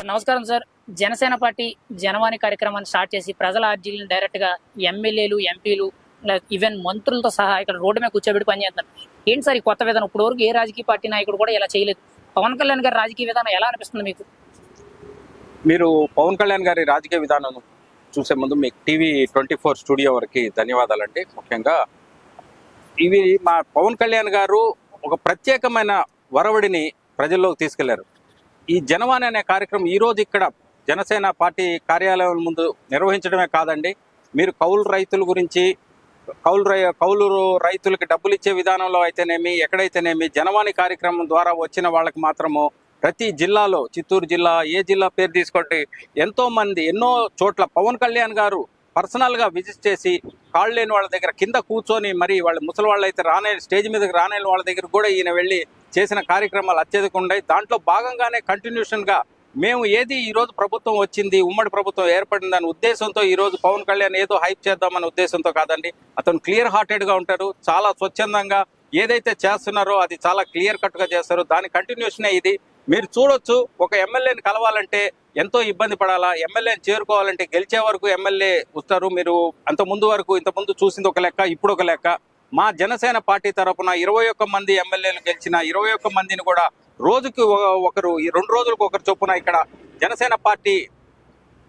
నమస్కారం sir. Janasena party Janavani కార్యక్రమాన్ని start చేసి ప్రజల అర్జీలను డైరెక్ట్గా ఎమ్మెల్యేలు, ఎంపీలు, ఈవెన్ మంత్రులతో సహా ఇక్కడ రోడ్డు మీద కూర్చోబెట్టి పనిచేస్తున్నారు. ఏంటి సార్ ఈ కొత్త విధానం? ఇప్పుడు వరకు ఏ రాజకీయ పార్టీ నాయకుడు కూడా ఇలా చేయలేదు. పవన్ కళ్యాణ్ గారి రాజకీయ విధానం ఎలా అనిపిస్తుంది మీకు? మీరు పవన్ కళ్యాణ్ గారి రాజకీయ విధానం చూసే ముందు మీకు టీవీ24 స్టూడియో వరకు ధన్యవాదాలండి. ముఖ్యంగా ఇవి మా పవన్ కళ్యాణ్ గారు ఒక ప్రత్యేకమైన వరవడిని ప్రజల్లోకి తీసుకెళ్లారు. ఈ జనవాణి అనే కార్యక్రమం ఈరోజు ఇక్కడ జనసేన పార్టీ కార్యాలయం ముందు నిర్వహించడమే కాదండి, మీరు కౌలు రైతుల గురించి, కౌలు రైతులకి డబ్బులు ఇచ్చే విధానంలో అయితేనేమి, ఎక్కడైతేనేమి జనవాణి కార్యక్రమం ద్వారా వచ్చిన వాళ్ళకి మాత్రము ప్రతి జిల్లాలో, చిత్తూరు జిల్లా, ఏ జిల్లా పేరు తీసుకోండి, ఎంతో మంది ఎన్నో చోట్ల పవన్ కళ్యాణ్ గారు పర్సనల్గా విజిట్ చేసి కాళ్ళు లేని వాళ్ళ దగ్గర కింద కూర్చొని, మరి వాళ్ళ ముసలి వాళ్ళు అయితే స్టేజ్ మీదకి రానేని వాళ్ళ దగ్గర కూడా ఈయన వెళ్ళి చేసిన కార్యక్రమాలు అత్యధికంగా ఉన్నాయి. దాంట్లో భాగంగానే కంటిన్యూషన్గా మేము ఏది ఈరోజు ప్రభుత్వం వచ్చింది, ఉమ్మడి ప్రభుత్వం ఏర్పడిందనే ఉద్దేశంతో ఈరోజు పవన్ కళ్యాణ్ ఏదో హైప్ చేద్దామనే ఉద్దేశంతో కాదండి. అతను క్లియర్ హార్టెడ్గా ఉంటారు, చాలా స్వచ్ఛందంగా ఏదైతే చేస్తున్నారో అది చాలా క్లియర్ కట్గా చేస్తారు. దాని కంటిన్యూషనే ఇది. మీరు చూడొచ్చు, ఒక ఎమ్మెల్యేని కలవాలంటే ఎంతో ఇబ్బంది పడాలా, ఎమ్మెల్యేని చేరుకోవాలంటే గెలిచే వరకు ఎమ్మెల్యే వస్తారు. మీరు ఇంతకుముందు చూసింది ఒక లెక్క, ఇప్పుడు ఒక లెక్క. మా జనసేన పార్టీ తరఫున 21 మంది ఎమ్మెల్యేలు గెలిచిన 21 మందిని కూడా రోజుకి ఒకరు, 2 రోజులకు ఒకరు చొప్పున ఇక్కడ జనసేన పార్టీ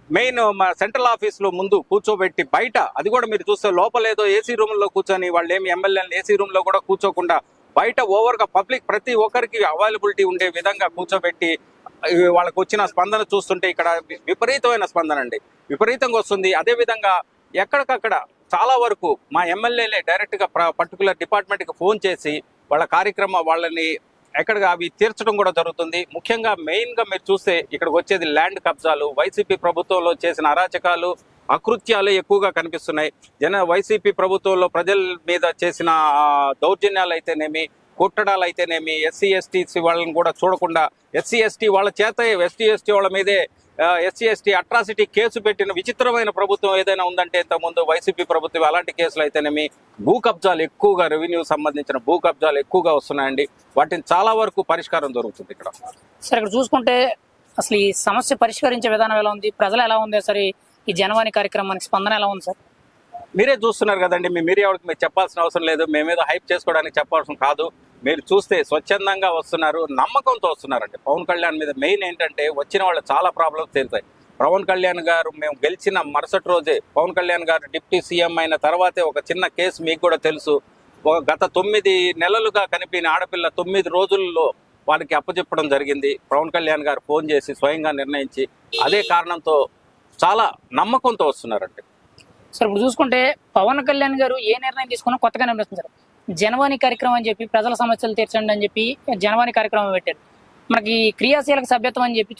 మెయిన్ మా సెంట్రల్ ఆఫీస్లో ముందు కూర్చోబెట్టి, బయట అది కూడా మీరు చూస్తే లోపలేదో ఏసీ రూమ్లో కూర్చొని, వాళ్ళు ఏమి ఎమ్మెల్యేలు ఏసీ రూమ్లో కూడా కూర్చోకుండా బయట ఓవర్గా పబ్లిక్ ప్రతి ఒక్కరికి అవైలబిలిటీ ఉండే విధంగా కూర్చోబెట్టి వాళ్ళకు వచ్చిన స్పందన చూస్తుంటే ఇక్కడ విపరీతమైన స్పందన అండి, విపరీతంగా వస్తుంది. అదేవిధంగా ఎక్కడికక్కడ చాలా వరకు మా ఎమ్మెల్యేలే డైరెక్ట్గా పర్టికులర్ డిపార్ట్మెంట్కి ఫోన్ చేసి వాళ్ళ వాళ్ళని ఎక్కడికి అవి తీర్చడం కూడా జరుగుతుంది. ముఖ్యంగా మెయిన్గా మీరు చూస్తే ఇక్కడికి వచ్చేది ల్యాండ్ కబ్జాలు, వైసీపీ ప్రభుత్వంలో చేసిన అరాచకాలు, అకృత్యాలు ఎక్కువగా కనిపిస్తున్నాయి. వైసీపీ ప్రభుత్వంలో ప్రజల మీద చేసిన దౌర్జన్యాలు అయితేనేమి, కొట్టడాలు అయితేనేమి, ఎస్సీ ఎస్టీ వాళ్ళని కూడా చూడకుండా ఎస్సీ ఎస్టీ వాళ్ళ మీదే ఎస్సీ ఎస్టీ అట్రాసిటీ కేసు పెట్టిన విచిత్రమైన ప్రభుత్వం ఏదైనా ఉందంటే ఇంతకుముందు వైసీపీ ప్రభుత్వం. అలాంటి కేసులు అయితేనేమి, భూ కబ్జాలు ఎక్కువగా, రెవెన్యూ సంబంధించిన భూ కబ్జాలు ఎక్కువగా వస్తున్నాయండి. వాటిని చాలా వరకు పరిష్కారం దొరుకుతుంది ఇక్కడ. సార్ ఇక్కడ చూసుకుంటే అసలు ఈ సమస్య పరిష్కరించే విధానం ఎలా ఉంది, ప్రజలు ఎలా ఉంది, సరే ఈ జనవాణి కార్యక్రమానికి స్పందన ఎలా ఉంది సార్? మీరే చూస్తున్నారు కదండి, మీ మీడియా వాళ్ళకి మీరు చెప్పాల్సిన అవసరం లేదు, మేమేదో హైప్ చేసుకోవడానికి చెప్పాల్సిన కాదు. మీరు చూస్తే స్వచ్ఛందంగా వస్తున్నారు, నమ్మకంతో వస్తున్నారండి. పవన్ కళ్యాణ్ మీద మెయిన్ ఏంటంటే వచ్చిన వాళ్ళు చాలా ప్రాబ్లమ్స్ తీరుతాయి. పవన్ కళ్యాణ్ గారు మేము గెలిచిన మరుసటి రోజే పవన్ కళ్యాణ్ గారు డిప్యూటీ సీఎం అయిన తర్వాతే ఒక చిన్న కేసు మీకు కూడా తెలుసు. గత 9 నెలలుగా కనిపిన ఆడపిల్ల 9 రోజుల్లో వాళ్ళకి అప్పచెప్పడం జరిగింది. పవన్ కళ్యాణ్ గారు ఫోన్ చేసి స్వయంగా నిర్ణయించి, అదే కారణంతో చాలా నమ్మకంతో వస్తున్నారండి. సార్ ఇప్పుడు చూసుకుంటే పవన్ కళ్యాణ్ గారు ఏ నిర్ణయం తీసుకున్నా కొత్తగానే అనిపిస్తుంది సార్. జనవాణి కార్యక్రమం అని చెప్పి ప్రజల సమస్యలు తీర్చండి అని చెప్పి జనవాణి కార్యక్రమం పెట్టారు. మనకి క్రియాశీలక సభ్యత్వం అని చెప్పి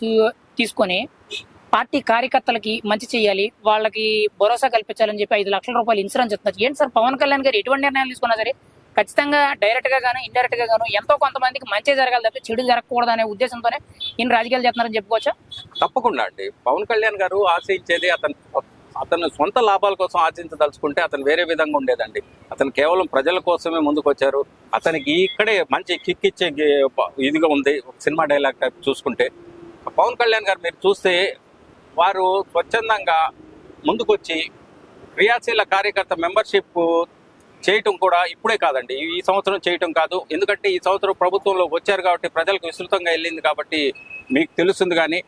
తీసుకొని పార్టీ కార్యకర్తలకి మంచి చేయాలి, వాళ్ళకి భరోసా కల్పించాలని చెప్పి 5 లక్షల రూపాయలు ఇన్సూరెన్స్ ఇస్తున్నారు. ఏంటి సార్ పవన్ కళ్యాణ్ గారు ఎటువంటి నిర్ణయాలు తీసుకున్నా సరే ఖచ్చితంగా డైరెక్ట్ గా గాను, ఇండైరెక్ట్ గా గాను ఎంతో కొంతమందికి మంచి జరగాలి తప్పితే చెడు జరగకూడదు అనే ఉద్దేశంతోనే ఈయన రాజకీయాలు చేస్తున్నారని చెప్పుకోవచ్చా? తప్పకుండా అండి. పవన్ కళ్యాణ్ గారు ఆశించేది అతను సొంత లాభాల కోసం ఆశించదలుచుకుంటే అతను వేరే విధంగా ఉండేదండి. అతను కేవలం ప్రజల కోసమే ముందుకు వచ్చారు. అతనికి ఇక్కడే మంచి కిక్ ఇచ్చే ఇదిగా ఉంది. సినిమా డైలాగ్ టైప్ చూసుకుంటే పవన్ కళ్యాణ్ గారు మీరు చూస్తే వారు స్వచ్ఛందంగా ముందుకొచ్చి క్రియాశీల కార్యకర్త మెంబర్షిప్ చేయటం కూడా ఇప్పుడే కాదండి, ఈ సంవత్సరం చేయటం కాదు. ఎందుకంటే ఈ సంవత్సరం ప్రభుత్వంలో వచ్చారు కాబట్టి ప్రజలకు విస్తృతంగా వెళ్ళింది కాబట్టి మీకు తెలుస్తుంది. కానీ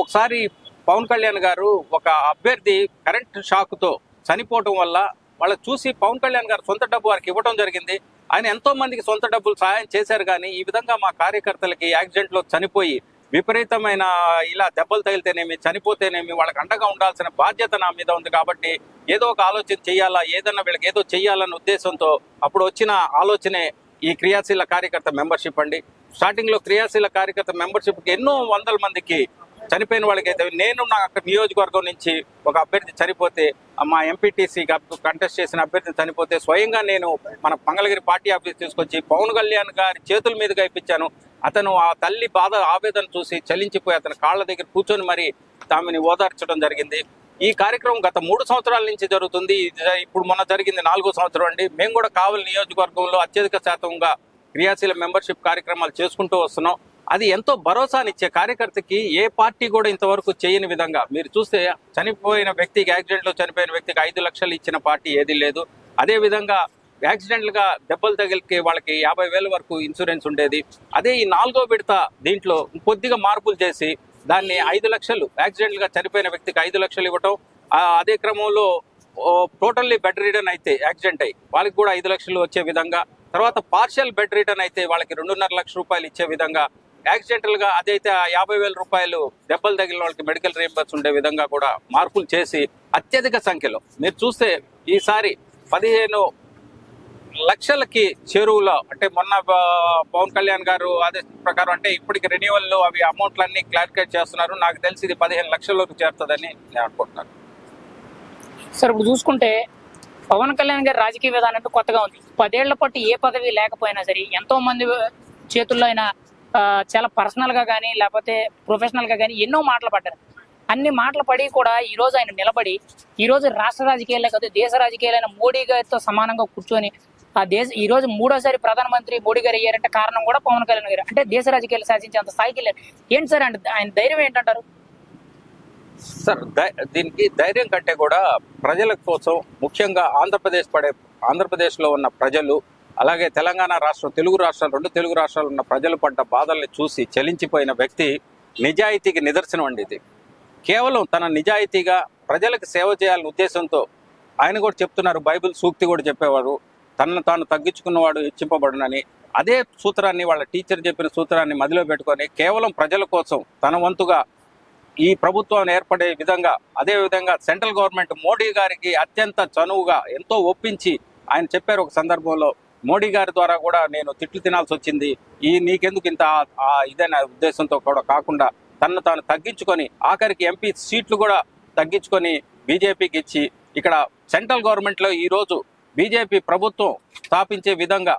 ఒకసారి పవన్ కళ్యాణ్ గారు ఒక అభ్యర్థి కరెంట్ షాక్తో చనిపోవటం వల్ల వాళ్ళ చూసి పవన్ కళ్యాణ్ గారు సొంత డబ్బు వారికి ఇవ్వడం జరిగింది. ఆయన ఎంతో మందికి సొంత డబ్బులు సహాయం చేశారు. కానీ ఈ విధంగా మా కార్యకర్తలకి యాక్సిడెంట్లో చనిపోయి విపరీతమైన ఇలా దెబ్బలు తగిలితేనేమి, చనిపోతేనేమి వాళ్ళకి అండగా ఉండాల్సిన బాధ్యత నా మీద ఉంది. కాబట్టి ఏదో ఒక ఆలోచన చేయాలా, ఏదన్నా వీళ్ళకి ఏదో చెయ్యాలన్న ఉద్దేశంతో అప్పుడు వచ్చిన ఆలోచనే ఈ క్రియాశీల కార్యకర్త మెంబర్షిప్ అండి. స్టార్టింగ్లో క్రియాశీల కార్యకర్త మెంబర్షిప్కి ఎన్నో వందల మందికి చనిపోయిన వాళ్ళకి అయితే, నేను నా నియోజకవర్గం నుంచి ఒక అభ్యర్థి చనిపోతే, మా ఎంపీటీసీ కంటెస్ట్ చేసిన అభ్యర్థి చనిపోతే స్వయంగా నేను మన మంగళగిరి పార్టీ ఆఫీస్ తీసుకొచ్చి పవన్ కళ్యాణ్ గారి చేతుల మీదుగా ఇప్పించాను. అతను ఆ తల్లి బాధ ఆవేదన చూసి చలించిపోయి అతని కాళ్ళ దగ్గర కూర్చొని మరి ఆమెని ఓదార్చడం జరిగింది. ఈ కార్యక్రమం గత 3 సంవత్సరాల నుంచి జరుగుతుంది. ఇప్పుడు మొన్న జరిగింది 4వ సంవత్సరం అండి. మేము కూడా కావలి నియోజకవర్గంలో అత్యధిక శాతంగా క్రియాశీల మెంబర్షిప్ కార్యక్రమాలు చేసుకుంటూ వస్తున్నాం. అది ఎంతో భరోసానిచ్చే కార్యకర్తకి ఏ పార్టీ కూడా ఇంతవరకు చేయని విధంగా మీరు చూస్తే చనిపోయిన వ్యక్తికి యాక్సిడెంట్లో చనిపోయిన వ్యక్తికి 5 లక్షలు ఇచ్చిన పార్టీ ఏది లేదు. అదే విధంగా యాక్సిడెంట్లుగా దెబ్బలు తగిలికి వాళ్ళకి 50,000 వరకు ఇన్సూరెన్స్ ఉండేది. అదే ఈ 4వ విడత దీంట్లో కొద్దిగా మార్పులు చేసి దాన్ని 5 లక్షలు యాక్సిడెంట్లుగా చనిపోయిన వ్యక్తికి 5 లక్షలు ఇవ్వటం, అదే క్రమంలో టోటల్లీ బెడ్ రిటర్న్ అయితే యాక్సిడెంట్ అయ్యి వాళ్ళకి కూడా 5 లక్షలు వచ్చే విధంగా, తర్వాత పార్షియల్ బెడ్ రిటర్న్ అయితే వాళ్ళకి 2.5 లక్షల రూపాయలు ఇచ్చే విధంగా, యాక్సిడెంటల్గా అదైతే 50,000 రూపాయలు దెబ్బలు తగిలిన వాళ్ళకి మెడికల్ రీయింబర్స్ ఉండే విధంగా కూడా మార్పులు చేసి అత్యధిక సంఖ్యలో మీరు చూస్తే ఈసారి 15 లక్షలకి చెరువులో, అంటే మొన్న పవన్ కళ్యాణ్ గారు ఆదేశం ప్రకారం అంటే ఇప్పటికి రెన్యువల్ అవి అమౌంట్లన్నీ క్లారిఫై చేస్తున్నారు. నాకు తెలిసి ఇది 15 లక్షల్లోకి చేరుతుందని నేను అనుకుంటున్నాను. సార్ ఇప్పుడు చూసుకుంటే పవన్ కళ్యాణ్ గారి రాజకీయ విధానం అంటే కొత్తగా ఉంది. 10 ఏళ్ల పాటు ఏ పదవి లేకపోయినా సరే ఎంతో మంది చేతుల్లో అయినా చాలా పర్సనల్ గా కానీ లేకపోతే ప్రొఫెషనల్ గా కానీ ఎన్నో మాటలు పడ్డారు. అన్ని మాటలు పడి కూడా ఈ రోజు ఆయన నిలబడి ఈ రోజు రాష్ట్ర రాజకీయాలే కాదు దేశ రాజకీయాలైన మోడీ గారితో సమానంగా కూర్చొని ఈ రోజు 3వ ప్రధానమంత్రి మోడీ గారు అయ్యారంటే కారణం కూడా పవన్ కళ్యాణ్ గారు. అంటే దేశ రాజకీయాలు శాసించేంత స్థాయికి వెళ్ళారు. ఏంటి సార్ అంటే ఆయన ధైర్యం ఏంటంటారు? సార్ దీనికి ధైర్యం కంటే కూడా ప్రజల కోసం, ముఖ్యంగా ఆంధ్రప్రదేశ్లో ఉన్న ప్రజలు, అలాగే తెలంగాణ రాష్ట్రం, తెలుగు రాష్ట్రాలు, 2 తెలుగు రాష్ట్రాలు ఉన్న ప్రజలు పడ్డ బాధల్ని చూసి చలించిపోయిన వ్యక్తి నిజాయితీకి నిదర్శనం అండి ఇది. కేవలం తన నిజాయితీగా ప్రజలకు సేవ చేయాలనే ఉద్దేశంతో ఆయన కూడా చెప్తున్నారు, బైబిల్ సూక్తి కూడా చెప్పేవారు, తనను తాను తగ్గించుకున్నవాడు హెచ్చింపబడునని. అదే సూత్రాన్ని వాళ్ళ టీచర్ చెప్పిన సూత్రాన్ని మదిలో పెట్టుకొని కేవలం ప్రజల కోసం తన వంతుగా ఈ ప్రభుత్వం ఏర్పడే విధంగా, అదే విధంగా సెంట్రల్ గవర్నమెంట్ మోడీ గారికి అత్యంత చనువుగా ఎంతో ఒప్పించి ఆయన చెప్పారు ఒక సందర్భంలో, మోడీ గారి ద్వారా కూడా నేను తిట్లు తినాల్సి వచ్చింది, నీకెందుకు ఇంత ఇదైన ఉద్దేశంతో కూడా కాకుండా తనను తాను తగ్గించుకొని ఆఖరికి ఎంపీ సీట్లు కూడా తగ్గించుకొని బీజేపీకి ఇచ్చి ఇక్కడ సెంట్రల్ గవర్నమెంట్లో ఈరోజు బీజేపీ ప్రభుత్వం స్థాపించే విధంగా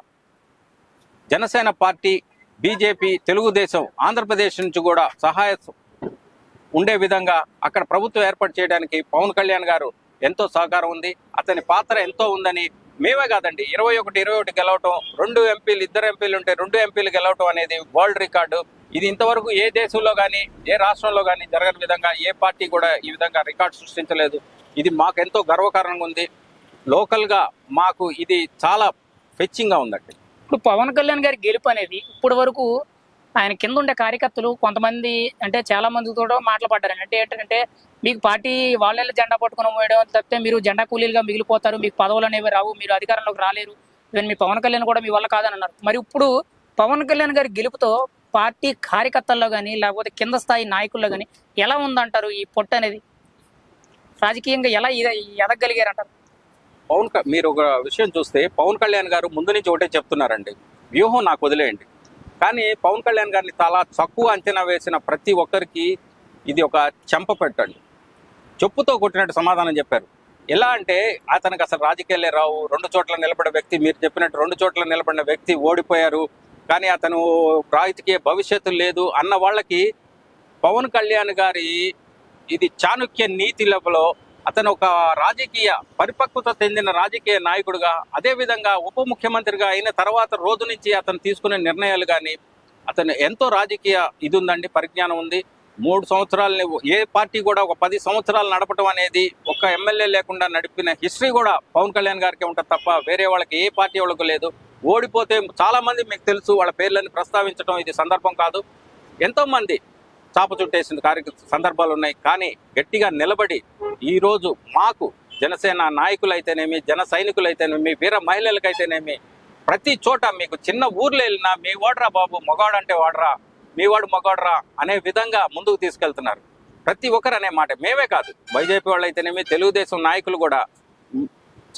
జనసేన పార్టీ, బీజేపీ, తెలుగుదేశం ఆంధ్రప్రదేశ్ నుంచి కూడా సహాయ ఉండే విధంగా అక్కడ ప్రభుత్వం ఏర్పాటు చేయడానికి పవన్ కళ్యాణ్ గారు ఎంతో సహకారం ఉంది. అతని పాత్ర ఎంతో ఉందని మేమే కాదండి, 21 గెలవటం, 2 ఎంపీలు, 2 ఎంపీలు ఉంటే 2 ఎంపీలు గెలవటం అనేది వరల్డ్ రికార్డు. ఇది ఇంతవరకు ఏ దేశంలో కానీ ఏ రాష్ట్రంలో కానీ జరగని విధంగా ఏ పార్టీ కూడా ఈ విధంగా రికార్డు సృష్టించలేదు. ఇది మాకు ఎంతో గర్వకారణంగా ఉంది. లోకల్గా మాకు ఇది చాలా ఫెచ్చింగ్గా ఉందండి. ఇప్పుడు పవన్ కళ్యాణ్ గారి గెలుపు అనేది ఇప్పటి వరకు ఆయన కింద ఉండే కార్యకర్తలు కొంతమంది అంటే చాలా మందితో మాటలు పడ్డారు. అంటే ఏంటంటే మీకు పార్టీ వాళ్ళే జెండా పట్టుకుని పోయడం తప్పితే మీరు జెండా కూలీలుగా మిగిలిపోతారు, మీకు పదవులు అనేవి రావు, మీరు అధికారంలోకి రాలేరు, ఈవెన్ మీ పవన్ కళ్యాణ్ కూడా మీ వల్ల కాదని అన్నారు. మరి ఇప్పుడు పవన్ కళ్యాణ్ గారి గెలుపుతో పార్టీ కార్యకర్తల్లో కానీ లేకపోతే కింద స్థాయి నాయకుల్లో కానీ ఎలా ఉందంటారు? ఈ పొట్టు అనేది రాజకీయంగా ఎలా ఎదగలిగారంటారు? మీరు ఒక విషయం చూస్తే పవన్ కళ్యాణ్ గారు ముందు నుంచి ఒకటే చెప్తున్నారండి, వ్యూహం నాకు వదిలేయండి. కానీ పవన్ కళ్యాణ్ గారిని చాలా తక్కువ అంచనా వేసిన ప్రతి ఒక్కరికి ఇది ఒక చెంప పెట్టండి, చెప్పుతో కొట్టినట్టు సమాధానం చెప్పారు. ఎలా అంటే అతనికి అసలు రాజకీయాలే రావు, 2 చోట్ల నిలబడే వ్యక్తి, మీరు చెప్పినట్టు 2 చోట్ల నిలబడిన వ్యక్తి ఓడిపోయారు, కానీ అతను రాజకీయ భవిష్యత్తు లేదు అన్న వాళ్ళకి పవన్ కళ్యాణ్ గారి ఇది చాణుక్య నీతి లెవెల్లో అతను ఒక రాజకీయ పరిపక్వత చెందిన రాజకీయ నాయకుడుగా, అదేవిధంగా ఉప ముఖ్యమంత్రిగా అయిన తర్వాత రోజు నుంచి అతను తీసుకునే నిర్ణయాలు కానీ అతను ఎంతో రాజకీయ ఇది ఉందండి, పరిజ్ఞానం ఉంది. 3 సంవత్సరాలని ఏ పార్టీ కూడా ఒక 10 సంవత్సరాలు నడపడం అనేది ఒక ఎమ్మెల్యే లేకుండా నడిపిన హిస్టరీ కూడా పవన్ కళ్యాణ్ గారికి ఉంటుంది తప్ప వేరే వాళ్ళకి ఏ పార్టీ వాళ్ళకు లేదు. ఓడిపోతే చాలా మంది మీకు తెలుసు, వాళ్ళ పేర్లను ప్రస్తావించడం ఇది సందర్భం కాదు, ఎంతో మంది చాప చుట్టేసిన సందర్భాలు ఉన్నాయి. కానీ గట్టిగా నిలబడి ఈరోజు మాకు జనసేన నాయకులైతేనేమి, జన సైనికులైతేనేమి, వీర మహిళలకైతేనేమి ప్రతి చోట మీకు చిన్న ఊర్లో వెళ్ళినా మీ వాడరా బాబు, మగాడు అంటే వాడరా, మీ వాడు మగాడరా అనే విధంగా ముందుకు తీసుకెళ్తున్నారు. ప్రతి ఒక్కరు అనే మాట, మేమే కాదు, బీజేపీ వాళ్ళు అయితేనేమి, తెలుగుదేశం నాయకులు కూడా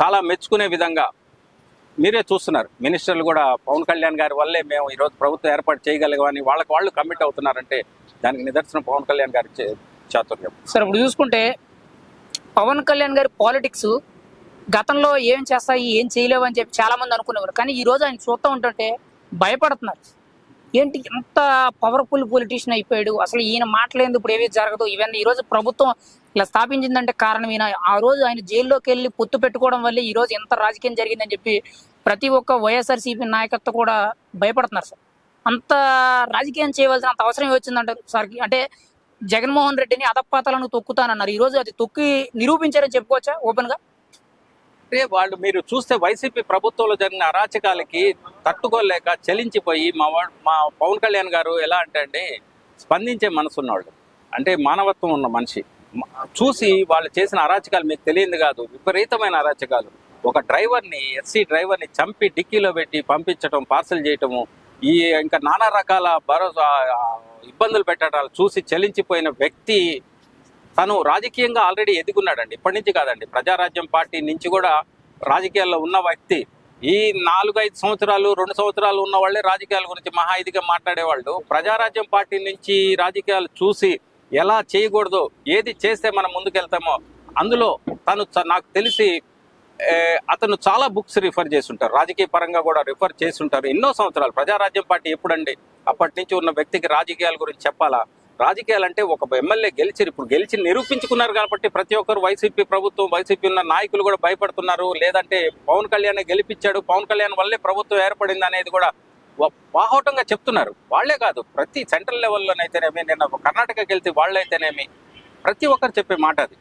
చాలా మెచ్చుకునే విధంగా మీరే చూస్తున్నారు. మినిస్టర్లు కూడా పవన్ కళ్యాణ్ గారి వల్లే మేము ఈరోజు ప్రభుత్వం ఏర్పాటు చేయగలిగామని వాళ్ళు కమిట్ అవుతున్నారంటే దానికి నిదర్శనం పవన్ కళ్యాణ్ గారి చాతుర్యం. సార్ ఇప్పుడు చూసుకుంటే పవన్ కళ్యాణ్ గారి పాలిటిక్స్ గతంలో ఏం చేస్తాయి, ఏం చేయలేవు అని చెప్పి చాలా మంది అనుకునేవారు. కానీ ఈ రోజు ఆయన చూస్తూ ఉంటుంటే భయపడుతున్నారు. ఏంటి ఎంత పవర్ఫుల్ పొలిటీషియన్ అయిపోయాడు, అసలు ఈయన మాటలేదు ఇప్పుడు ఏవి జరగదు. ఈవెన్ ఈ రోజు ప్రభుత్వం ఇలా స్థాపించిందంటే కారణం ఈయన. ఆ రోజు ఆయన జైల్లోకి వెళ్ళి పొత్తు పెట్టుకోవడం వల్లే ఈ రోజు ఎంత రాజకీయం జరిగిందని చెప్పి ప్రతి ఒక్క వైఎస్ఆర్సీపీ నాయకత్వం కూడా భయపడుతున్నారు సార్. అంత రాజకీయం చేయవలసిన అంత అవసరం వచ్చిందంటారు సార్కి? అంటే జగన్మోహన్ రెడ్డిని అధపాతాలను తొక్కుతానన్నారు, ఈ రోజు అది తొక్కి నిరూపించారని చెప్పుకోవచ్చా ఓపెన్ గా? అంటే వాళ్ళు మీరు చూస్తే వైసీపీ ప్రభుత్వంలో జరిగిన అరాచకాలకి తట్టుకోలేక చలించిపోయి మా పవన్ కళ్యాణ్ గారు ఎలా అంటే అండి, స్పందించే మనసు ఉన్నవాళ్ళు, అంటే మానవత్వం ఉన్న మనిషి. చూసి వాళ్ళు చేసిన అరాచకాలు మీకు తెలియదు కాదు, విపరీతమైన అరాచకాలు. ఒక డ్రైవర్ని, ఎస్సీ డ్రైవర్ని చంపి డిక్కీలో పెట్టి పంపించడం, పార్సల్ చేయటము, ఈ ఇంకా నానా రకాల భరోసా ఇబ్బందులు పెట్టడాలు చూసి చలించిపోయిన వ్యక్తి తను రాజకీయంగా ఆల్రెడీ ఎదుగున్నాడండి. ఇప్పటి నుంచి కాదండి, ప్రజారాజ్యం పార్టీ నుంచి కూడా రాజకీయాల్లో ఉన్న వ్యక్తి. ఈ 4-5 సంవత్సరాలు 2 సంవత్సరాలు ఉన్న వాళ్ళే రాజకీయాల గురించి మహా ఇదిగా మాట్లాడేవాళ్ళు. ప్రజారాజ్యం పార్టీ నుంచి రాజకీయాలు చూసి ఎలా చేయకూడదు, ఏది చేస్తే మనం ముందుకెళ్తామో అందులో తను నాకు తెలిసి అతను చాలా బుక్స్ రిఫర్ చేసి ఉంటారు, రాజకీయ పరంగా కూడా రిఫర్ చేసి ఉంటారు. ఎన్నో సంవత్సరాలు ప్రజారాజ్యం పార్టీ ఎప్పుడండి, అప్పటి నుంచి ఉన్న వ్యక్తికి రాజకీయాల గురించి చెప్పాలా? రాజకీయాలు అంటే ఒక ఎమ్మెల్యే ఇప్పుడు గెలిచి నిరూపించుకున్నారు కాబట్టి ప్రతి ఒక్కరు వైసీపీ ప్రభుత్వం, వైసీపీ ఉన్న నాయకులు కూడా భయపడుతున్నారు. లేదంటే పవన్ కళ్యాణ్ గెలిపించాడు, పవన్ కళ్యాణ్ వల్లే ప్రభుత్వం ఏర్పడింది అనేది కూడా బాహోటంగా చెప్తున్నారు. వాళ్లే కాదు, ప్రతి సెంట్రల్ లెవెల్లోనైతేనేమి, నిన్న కర్ణాటకకి వెళ్తే వాళ్ళైతేనేమి ప్రతి ఒక్కరు చెప్పే మాట అది.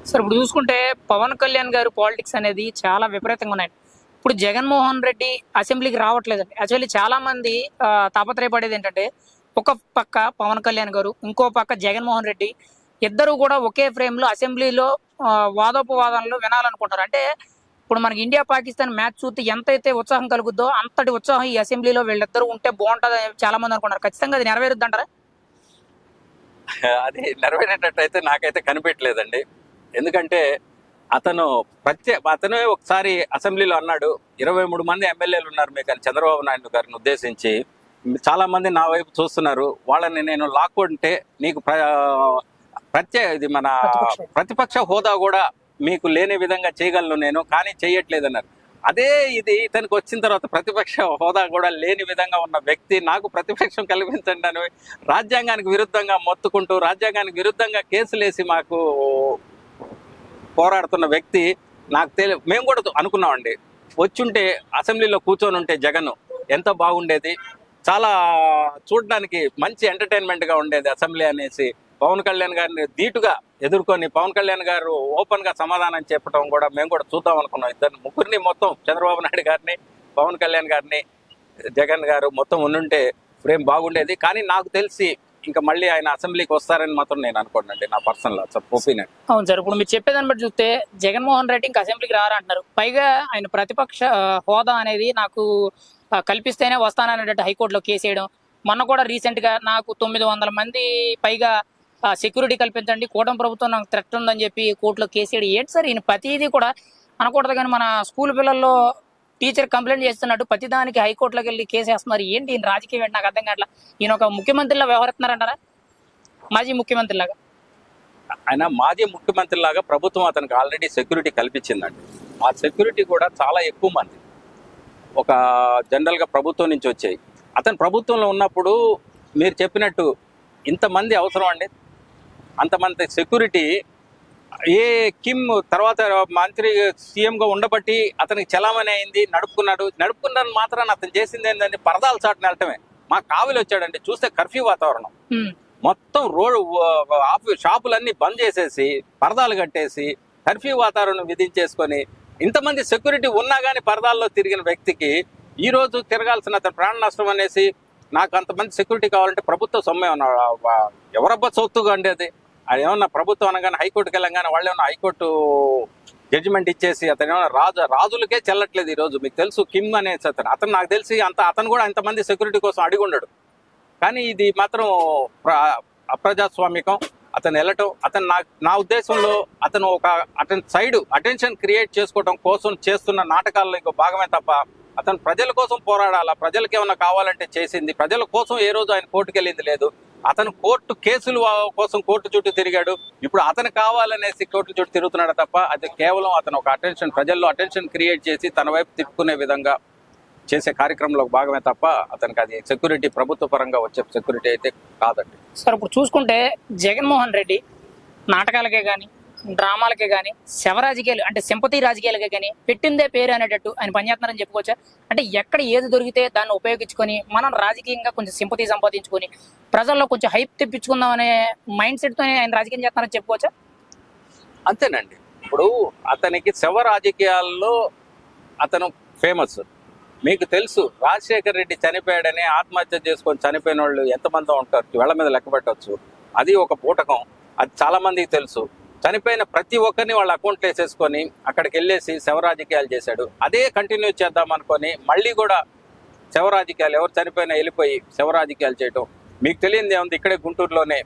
సార్ ఇప్పుడు చూసుకుంటే పవన్ కళ్యాణ్ గారు పాలిటిక్స్ అనేది చాలా విపరీతంగా ఉన్నాయి. ఇప్పుడు జగన్మోహన్ రెడ్డి అసెంబ్లీకి రావట్లేదండి. యాక్చువల్లీ చాలా మంది తాపత్రయపడేది ఏంటంటే, ఒక పక్క పవన్ కళ్యాణ్ గారు, ఇంకో పక్క జగన్మోహన్ రెడ్డి, ఇద్దరు కూడా ఒకే ఫ్రేమ్ లో అసెంబ్లీలో వాదోపవాదనలు వినాలనుకుంటారు. అంటే ఇప్పుడు మనకి ఇండియా పాకిస్తాన్ మ్యాచ్ చూస్తే ఎంతైతే ఉత్సాహం కలుగుద్దో అంతటి ఉత్సాహం ఈ అసెంబ్లీలో వీళ్ళిద్దరూ ఉంటే బాగుంటుంది చాలా మంది అనుకుంటారు. ఖచ్చితంగా అది నెరవేరుద్ది అంటారా? అది నెరవేరేటట్టయితే నాకైతే కనిపెట్టలేదండి. ఎందుకంటే అతనే ఒకసారి అసెంబ్లీలో అన్నాడు, 23 మంది ఎమ్మెల్యేలు ఉన్నారు మీకు అని చంద్రబాబు నాయుడు గారిని ఉద్దేశించి. చాలా మంది నా వైపు చూస్తున్నారు, వాళ్ళని నేను లాక్కుంటే నీకు ఇది మన ప్రతిపక్ష హోదా కూడా మీకు లేని విధంగా చేయగలను నేను, కానీ చేయట్లేదన్నారు. అదే ఇది ఇతనికి వచ్చిన తర్వాత ప్రతిపక్ష హోదా కూడా లేని విధంగా ఉన్న వ్యక్తి నాకు ప్రతిపక్షం కల్పించండి అని రాజ్యాంగానికి విరుద్ధంగా మొత్తుకుంటూ, రాజ్యాంగానికి విరుద్ధంగా కేసులేసి మాకు పోరాడుతున్న వ్యక్తి నాకు మేము కూడా అనుకున్నామండి, వచ్చుంటే అసెంబ్లీలో కూర్చొని ఉంటే జగన్ ఎంత బాగుండేది, చాలా చూడడానికి మంచి ఎంటర్టైన్మెంట్గా ఉండేది అసెంబ్లీ అనేసి పవన్ కళ్యాణ్ గారిని ధీటుగా ఎదుర్కొని పవన్ కళ్యాణ్ గారు ఓపెన్గా సమాధానం చెప్పడం కూడా మేము కూడా చూద్దాం అనుకున్నాం. ఇద్దరు ముగ్గురిని మొత్తం చంద్రబాబు నాయుడు గారిని, పవన్ కళ్యాణ్ గారిని, జగన్ గారు మొత్తం ఉండుంటే ఫ్రేమ్ బాగుండేది. కానీ నాకు తెలిసి ఇంకా మళ్ళీ ఆయన అసెంబ్లీకి వస్తారని మాత్రం నేను అనుకోండి, నా పర్సనల్ ఒపీనియన్. అవును సార్, ఇప్పుడు మీరు చెప్పేదాన్ని బట్టి చూస్తే జగన్మోహన్ రెడ్డి ఇంకా అసెంబ్లీకి రారంటున్నారు. పైగా ఆయన ప్రతిపక్ష హోదా అనేది నాకు కల్పిస్తేనే వస్తాననేటట్టు హైకోర్టులో కేసు వేయడం. మొన్న కూడా రీసెంట్ గా నాకు 900 మంది పైగా సెక్యూరిటీ కల్పించండి, కూటమి ప్రభుత్వం నాకు థ్రెట్ ఉందని చెప్పి కోర్టులో కేసు వేయడం. ఏంటి సార్ ఈయన ప్రతిదీ కూడా అనకూడదు, కానీ మన స్కూల్ పిల్లల్లో టీచర్ కంప్లైంట్ చేస్తున్నట్టు ప్రతిదానికి హైకోర్టులోకి వెళ్ళి కేసు వేస్తున్నారు. ఏంటి ఈయన రాజకీయం ఏంటి నాకు అర్థం కావట్లా. ఈయన ఒక ముఖ్యమంత్రిలా వ్యవహరిస్తున్నారంటారా? మాజీ ముఖ్యమంత్రిలాగా? ఆయన మాజీ ముఖ్యమంత్రిలాగా ప్రభుత్వం అతనికి ఆల్రెడీ సెక్యూరిటీ కల్పించిందండి. ఆ సెక్యూరిటీ కూడా చాలా ఎక్కువ మంది ఒక జనరల్గా ప్రభుత్వం నుంచి వచ్చాయి. అతను ప్రభుత్వంలో ఉన్నప్పుడు మీరు చెప్పినట్టు ఇంతమంది అవసరం అండి, అంతమంది సెక్యూరిటీ. ఏ కిమ్ తర్వాత మంత్రి సీఎంగా ఉండబట్టి అతనికి చలామణి అయింది, నడుపుకున్న మాత్రాన్ని అతను చేసింది ఏంటంటే పరదాల చాటున వెళ్ళటమే. మా కావిలి వచ్చాడండి, చూస్తే కర్ఫ్యూ వాతావరణం, మొత్తం షాపులన్నీ బంద్ చేసేసి పరదాలు కట్టేసి కర్ఫ్యూ వాతావరణం విధించేసుకొని ఇంతమంది సెక్యూరిటీ ఉన్నా కానీ పరదాల్లో తిరిగిన వ్యక్తికి ఈ రోజు తిరగాల్సిన అతను ప్రాణ నష్టం అనేసి నాకు అంతమంది సెక్యూరిటీ కావాలంటే ప్రభుత్వ సొమ్మే ఉన్నా ఎవరబ్బా సొత్తుగా ఉండేది. అది ఏమన్నా ప్రభుత్వం అనగానే హైకోర్టుకి వెళ్ళగానే వాళ్ళు ఏమన్నా హైకోర్టు జడ్జిమెంట్ ఇచ్చేసి అతను ఏమన్నా రాజులకే చెల్లట్లేదు. ఈ రోజు మీకు తెలుసు కిమ్ అనేసి అతను నాకు తెలిసి అతను కూడా ఇంతమంది సెక్యూరిటీ కోసం అడిగి ఉండడు. కానీ ఇది మాత్రం అప్రజాస్వామికం. అతను వెళ్ళటం, అతను నా ఉద్దేశంలో అతని సైడ్ అటెన్షన్ క్రియేట్ చేసుకోవడం కోసం చేస్తున్న నాటకాల్లో ఇంకో భాగమే తప్ప అతను ప్రజల కోసం పోరాడాలా, ప్రజలకు ఏమన్నా కావాలంటే చేసింది, ప్రజల కోసం ఏ రోజు ఆయన కోర్టుకు వెళ్ళింది లేదు. అతను కోర్టు కేసులు కోసం కోర్టు చుట్టూ తిరిగాడు. ఇప్పుడు అతను కావాలనేసి కోర్టు చుట్టూ తిరుగుతున్నాడు తప్ప అది కేవలం అతను ఒక ప్రజల్లో అటెన్షన్ క్రియేట్ చేసి తన వైపు తిప్పుకునే విధంగా చేసే కార్యక్రమంలో భాగమే తప్ప అతనికి అది సెక్యూరిటీ ప్రభుత్వ పరంగా వచ్చే సెక్యూరిటీ అయితే కాదండి. సార్ ఇప్పుడు చూసుకుంటే జగన్మోహన్ రెడ్డి నాటకాలకే కానీ డ్రామాలకే కానీ శవ రాజకీయాలు అంటే సింపతి రాజకీయాలకే కానీ పెట్టిందే పేరు అనేటట్టు ఆయన పనిచేస్తున్నారని చెప్పుకోవచ్చా? అంటే ఎక్కడ ఏది దొరికితే దాన్ని ఉపయోగించుకొని మనం రాజకీయంగా కొంచెం సింపతి సంపాదించుకొని ప్రజల్లో కొంచెం హైప్ తెప్పించుకుందాం అనే మైండ్ సెట్తో ఆయన రాజకీయం చేస్తున్నారని చెప్పుకోవచ్చా? అంతేనండి. ఇప్పుడు అతనికి శవ రాజకీయాల్లో అతను ఫేమస్. మీకు తెలుసు రాజశేఖర్ రెడ్డి చనిపోయాడని ఆత్మహత్య చేసుకొని చనిపోయిన వాళ్ళు ఎంతమంది ఉంటారు, వేళ్ల మీద లెక్క పెట్టవచ్చు. అది ఒక పూటకం, అది చాలా మందికి తెలుసు. చనిపోయిన ప్రతి ఒక్కరిని వాళ్ళ అకౌంట్లో వేసేసుకొని అక్కడికి వెళ్ళేసి శవ రాజకీయాలు చేశాడు. అదే కంటిన్యూ చేద్దాం అనుకొని మళ్ళీ కూడా శవ రాజకీయాలు, ఎవరు చనిపోయినా వెళ్ళిపోయి శవ రాజకీయాలు చేయటం. మీకు తెలియంది ఏముంది, ఇక్కడే గుంటూరులోనే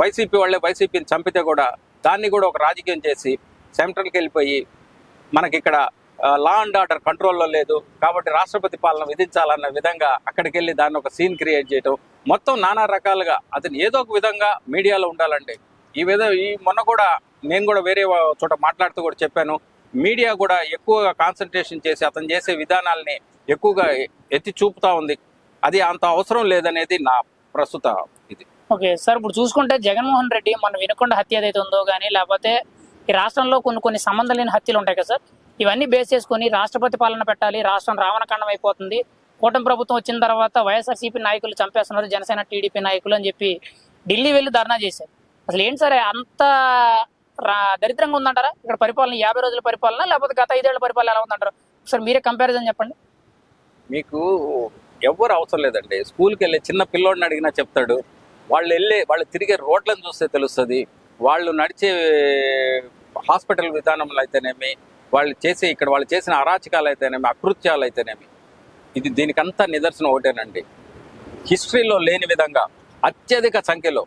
వైసీపీ వాళ్ళే వైసీపీని చంపితే కూడా దాన్ని కూడా ఒక రాజకీయం చేసి సెంట్రల్కి వెళ్ళిపోయి మనకి ఇక్కడ లా అండ్ ఆర్డర్ కంట్రోల్లో లేదు కాబట్టి రాష్ట్రపతి పాలన విధించాలన్న విధంగా అక్కడికి వెళ్ళి దాన్ని ఒక సీన్ క్రియేట్ చేయటం. మొత్తం నానా రకాలుగా అతను ఏదో ఒక విధంగా మీడియాలో ఉండాలండి. ఈ మొన్న కూడా నేను కూడా వేరే చోట మాట్లాడుతూ కూడా చెప్పాను, మీడియా కూడా ఎక్కువగా కాన్సన్ట్రేషన్ చేసి అతను చేసే విధానాల్ని ఎక్కువగా ఎత్తి చూపుతా ఉంది. అది అంత అవసరం లేదనేది నా ప్రస్తుత ఇది. ఓకే సార్, ఇప్పుడు చూసుకుంటే జగన్మోహన్ రెడ్డి మన వినుకొండ హత్య ఏదైతే ఉందో కానీ లేకపోతే ఈ రాష్ట్రంలో కొన్ని సంబంధం లేని హత్యలు ఉంటాయి కదా సార్, ఇవన్నీ బేస్ చేసుకొని రాష్ట్రపతి పాలన పెట్టాలి, రాష్ట్రం రావణకాండం అయిపోతుంది, కూటమి ప్రభుత్వం వచ్చిన తర్వాత వైఎస్ఆర్సీపీ నాయకులు చంపేస్తున్నారు, జనసేన టీడీపీ నాయకులు అని చెప్పి ఢిల్లీ వెళ్ళి ధర్నా చేశారు. అసలు ఏంటి సార్ అంత దరిద్రంగా ఉందంటారా ఇక్కడ పరిపాలన? 50 రోజుల పరిపాలన లేకపోతే గత 5 ఏళ్ల పరిపాలన ఎలా ఉందంటారు? సార్ మీరే కంపారిజన్ చెప్పండి. మీకు ఎవ్వరు అవసరం లేదండి. స్కూల్కి వెళ్ళే చిన్న పిల్లోడిని అడిగినా చెప్తాడు. వాళ్ళు తిరిగే రోడ్లను చూస్తే తెలుస్తుంది. వాళ్ళు నడిచే హాస్పిటల్ విధానంలో అయితేనేమి, వాళ్ళు చేసిన అరాచకాలు అయితేనేమి, అకృత్యాలు అయితేనేమి, దీనికంతా నిదర్శనం ఒకటేనండి. హిస్టరీలో లేని విధంగా అత్యధిక సంఖ్యలో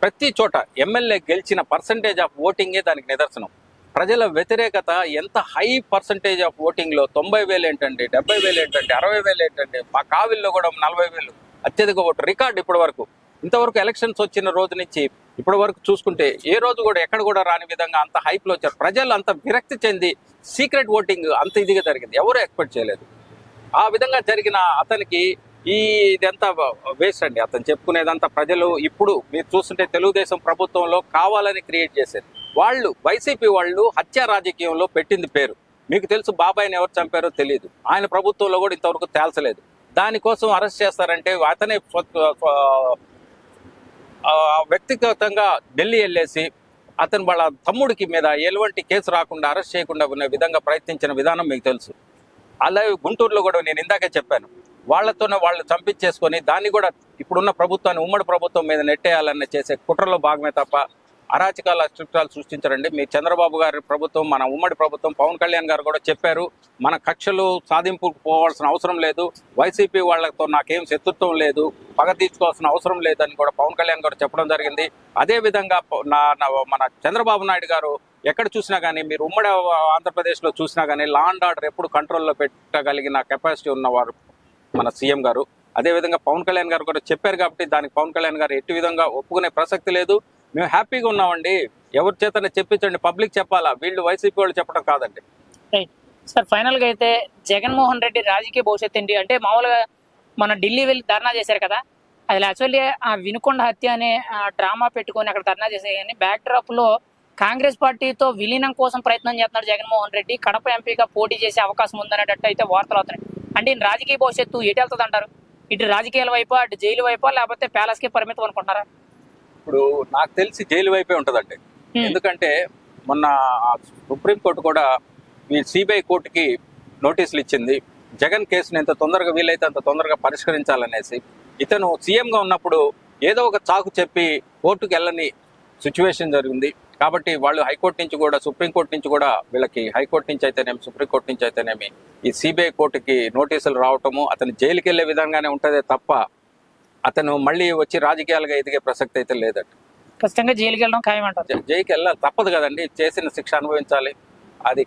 ప్రతి చోట ఎమ్మెల్యే గెలిచిన పర్సంటేజ్ ఆఫ్ ఓటింగే దానికి నిదర్శనం. ప్రజల వ్యతిరేకత ఎంత హై పర్సంటేజ్ ఆఫ్ ఓటింగ్లో 90,000 ఏంటండి, 70,000 ఏంటండి, 60,000 ఏంటండి, మా కావిల్లో కూడా 40,000 అత్యధిక ఓటు రికార్డు ఇప్పటి వరకు. ఇంతవరకు ఎలక్షన్స్ వచ్చిన రోజు నుంచి ఇప్పటి వరకు చూసుకుంటే ఏ రోజు కూడా ఎక్కడ కూడా రాని విధంగా అంత హైప్లో వచ్చారు. ప్రజలు అంత విరక్తి చెంది సీక్రెట్ ఓటింగ్ అంత ఇదిగా జరిగింది, ఎవరు ఎక్స్పెక్ట్ చేయలేదు. ఆ విధంగా జరిగిన అతనికి ఇదంతా వేస్ట్ అండి. అతను చెప్పుకునేదంతా ప్రజలు ఇప్పుడు మీరు చూస్తుంటే తెలుగుదేశం ప్రభుత్వంలో కావాలని క్రియేట్ చేశారు. వైసీపీ వాళ్ళు హత్య రాజకీయంలో పెట్టింది పేరు. మీకు తెలుసు బాబాయిని ఎవరు చంపారో తెలియదు, ఆయన ప్రభుత్వంలో కూడా ఇంతవరకు తేల్చలేదు. దానికోసం అరెస్ట్ చేస్తారంటే అతనే వ్యక్తిగతంగా ఢిల్లీ వెళ్ళేసి అతను వాళ్ళ తమ్ముడికి మీద ఎటువంటి కేసు రాకుండా అరెస్ట్ చేయకుండా ఉన్న విధంగా ప్రయత్నించిన విధానం మీకు తెలుసు. అలాగే గుంటూరులో కూడా నేను ఇందాకే చెప్పాను, వాళ్లతోనే వాళ్ళు చంపించేసుకొని దాన్ని కూడా ఇప్పుడున్న ప్రభుత్వాన్ని ఉమ్మడి ప్రభుత్వం మీద నెట్టేయాలన్న చేసే కుట్రలో భాగమే తప్ప అరాచకాలు అస్తిత్వాలు సృష్టించారండి. మీ చంద్రబాబు గారి ప్రభుత్వం, మన ఉమ్మడి ప్రభుత్వం, పవన్ కళ్యాణ్ గారు కూడా చెప్పారు, మన కక్షలు సాధింపు పోవాల్సిన అవసరం లేదు, వైసీపీ వాళ్ళతో నాకేం శత్రుత్వం లేదు, పగ తీర్చుకోవాల్సిన అవసరం లేదని కూడా పవన్ కళ్యాణ్ గారు చెప్పడం జరిగింది. అదేవిధంగా మన చంద్రబాబు నాయుడు గారు ఎక్కడ చూసినా కానీ, మీరు ఉమ్మడి ఆంధ్రప్రదేశ్లో చూసినా కానీ లా అండ్ ఆర్డర్ ఎప్పుడు కంట్రోల్లో పెట్టగలిగిన కెపాసిటీ ఉన్నవారు మన సీఎం గారు. అదేవిధంగా పవన్ కళ్యాణ్ గారు కూడా చెప్పారు కాబట్టి దానికి పవన్ కళ్యాణ్ గారు ఎట్టి విధంగా ఒప్పుకునే ప్రసక్తి లేదు. మేము హ్యాపీగా ఉన్నామండి, ఎవరి చేతనే చెప్పించండి, పబ్లిక్ చెప్పాలా, వీళ్ళు వైసీపీ వాళ్ళు చెప్పడం కాదండి. సార్ ఫైనల్ గా అయితే జగన్మోహన్ రెడ్డి రాజకీయ భవిష్యత్తు ఏంటి అంటే, మామూలుగా మన ఢిల్లీ వెళ్ళి ధర్నా చేశారు కదా, అది యాక్చువల్లీ ఆ వినుకొండ హత్య అనే డ్రామా పెట్టుకొని అక్కడ ధర్నా చేశారు కానీ బ్యాక్ డ్రాప్ లో కాంగ్రెస్ పార్టీతో విలీనం కోసం ప్రయత్నం చేస్తున్నాడు జగన్మోహన్ రెడ్డి, కడప ఎంపీగా పోటీ చేసే అవకాశం ఉందనేటట్టు అయితే వార్తలు అవుతున్నాయి. అంటే రాజకీయ భవిష్యత్తు ఎటు వెళ్తుంది అంటారు? ఇటు రాజకీయాల వైపా, అటు జైలు వైపా, లేకపోతే ప్యాలెస్ కి పరిమితం అనుకుంటారా? ఇప్పుడు నాకు తెలిసి జైలు వైపే ఉంటుందండి. ఎందుకంటే మొన్న సుప్రీంకోర్టు కూడా ఈ సిబిఐ కోర్టుకి నోటీసులు ఇచ్చింది, జగన్ కేసును ఎంత తొందరగా వీలైతే అంత తొందరగా పరిష్కరించాలనేసి. ఇతను సీఎంగా ఉన్నప్పుడు ఏదో ఒక చాకు చెప్పి కోర్టుకు వెళ్ళని సిచ్యువేషన్ జరిగింది. కాబట్టి వాళ్ళు హైకోర్టు నుంచి కూడా, సుప్రీంకోర్టు నుంచి కూడా, వీళ్ళకి హైకోర్టు నుంచి అయితేనేమి, సుప్రీంకోర్టు నుంచి అయితేనేమి ఈ సిబిఐ కోర్టుకి నోటీసులు రావటము అతను జైలుకి వెళ్ళే విధంగానే ఉంటుందే తప్ప అతను మళ్ళీ వచ్చి రాజకీయాలుగా ఎదిగే ప్రసక్తి అయితే లేదండి. ఖచ్చితంగా జైలుకి వెళ్ళడం ఖాయమంటారు. జైలుకి వెళ్ళాలి, తప్పదు కదండి, చేసిన శిక్ష అనుభవించాలి, అది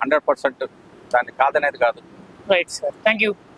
100% దాన్ని కాదనేది కాదు. Right sir, thank you.